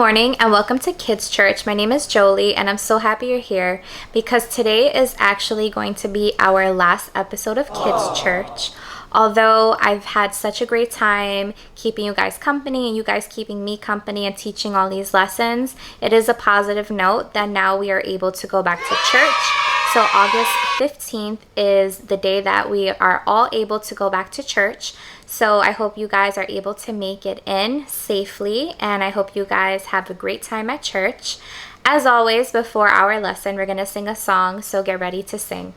morning and welcome to Kids Church. My name is Jolie and I'm so happy you're here because today is actually going to be our last episode of Kids Church. Although I've had such a great time keeping you guys company and you guys keeping me company and teaching all these lessons, it is a positive note that now we are able to go back to church. So August 15th is the day that we are all able to go back to church. So I hope you guys are able to make it in safely, and I hope you guys have a great time at church. As always, before our lesson, we're going to sing a song, so get ready to sing.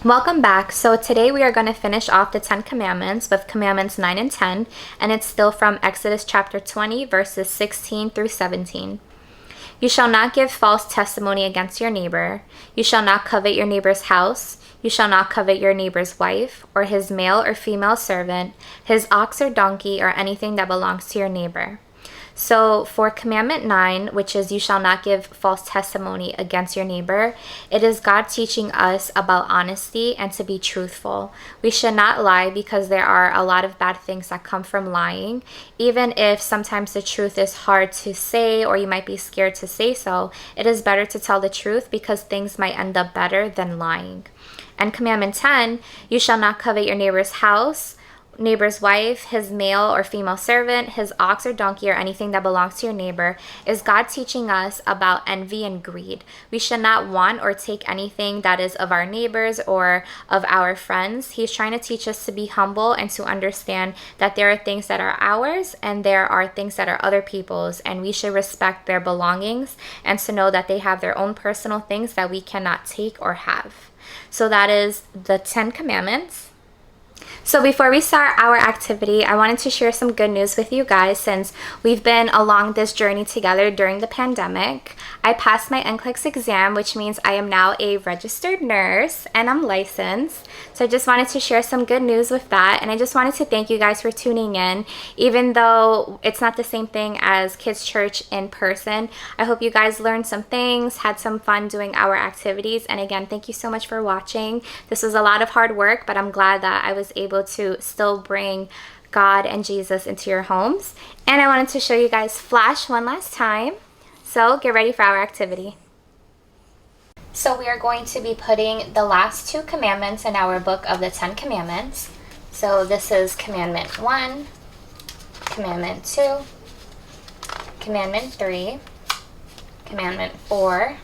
Welcome back. So today we are going to finish off the 10 commandments with commandments 9 and 10, and it's still from Exodus chapter 20 verses 16 through 17. You shall not give false testimony against your neighbor. You shall not covet your neighbor's house. You shall not covet your neighbor's wife, or his male or female servant, his ox or donkey, or anything that belongs to your neighbor. So for commandment 9, which is you shall not give false testimony against your neighbor, it is God teaching us about honesty and to be truthful. We should not lie because there are a lot of bad things that come from lying. Even if sometimes the truth is hard to say or you might be scared to say so, it is better to tell the truth because things might end up better than lying. And commandment 10, you shall not covet your neighbor's house. neighbor's wife, his male or female servant, his ox or donkey, or anything that belongs to your neighbor, is God teaching us about envy and greed. We should not want or take anything that is of our neighbors or of our friends. He's trying to teach us to be humble and to understand that there are things that are ours and there are things that are other people's, and we should respect their belongings and to know that they have their own personal things that we cannot take or have. So that is the 10 Commandments. So before we start our activity, I wanted to share some good news with you guys since we've been along this journey together during the pandemic. I passed my NCLEX exam, which means I am now a registered nurse and I'm licensed. So I just wanted to share some good news with that. And I just wanted to thank you guys for tuning in. Even though it's not the same thing as Kids Church in person, I hope you guys learned some things, had some fun doing our activities. And again, thank you so much for watching. This was a lot of hard work, but I'm glad that I was able to still bring God and Jesus into your homes. And I wanted to show you guys Flash one last time. So get ready for our activity. So we are going to be putting the last 2 commandments in our book of the 10 Commandments. So this is Commandment 1, Commandment 2, Commandment 3, Commandment 4,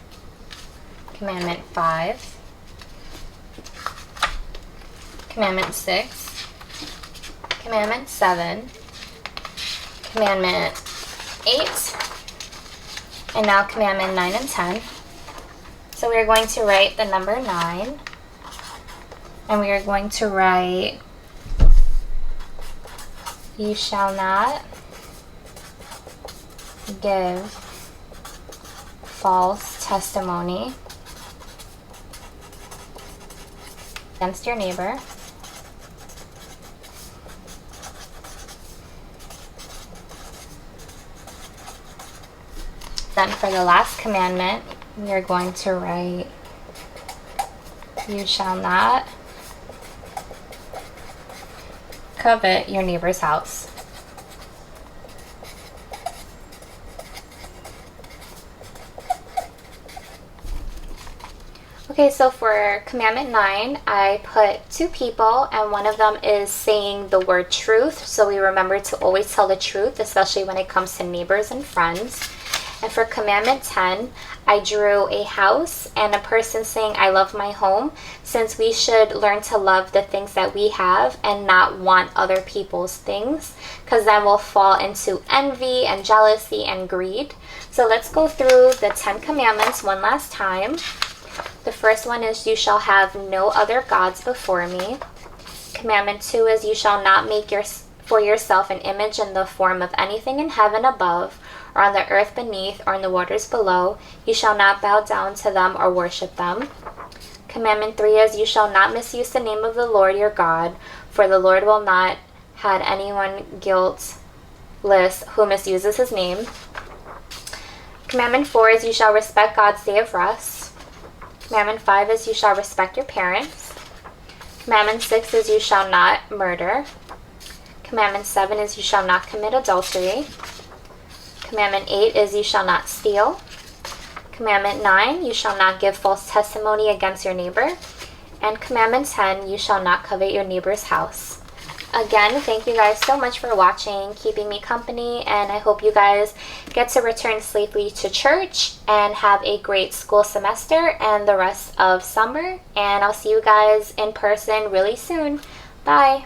Commandment 5, Commandment 6, Commandment 7, Commandment 8, and now Commandment 9 and 10. So we are going to write the number 9, and we are going to write, you shall not give false testimony against your neighbor. Then for the last commandment, we are going to write, you shall not covet your neighbor's house. Okay, so for Commandment 9, I put 2 people, and one of them is saying the word truth. So we remember to always tell the truth, especially when it comes to neighbors and friends. And for Commandment 10, I drew a house and a person saying, I love my home, since we should learn to love the things that we have and not want other people's things, because then we'll fall into envy and jealousy and greed. So let's go through the 10 Commandments one last time. The first one is, you shall have no other gods before me. Commandment 2 is, you shall not make for yourself an image in the form of anything in heaven above, or on the earth beneath, or in the waters below. You shall not bow down to them or worship them. Commandment 3 is, you shall not misuse the name of the Lord your God, for the Lord will not have anyone guiltless who misuses his name. Commandment 4 is, you shall respect God's day of rest. Commandment 5 is, you shall respect your parents. Commandment 6 is, you shall not murder. Commandment 7 is, you shall not commit adultery. Commandment 8 is, you shall not steal. Commandment 9, you shall not give false testimony against your neighbor. And Commandment 10, you shall not covet your neighbor's house. Again, thank you guys so much for watching, keeping me company, and I hope you guys get to return safely to church and have a great school semester and the rest of summer. And I'll see you guys in person really soon. Bye!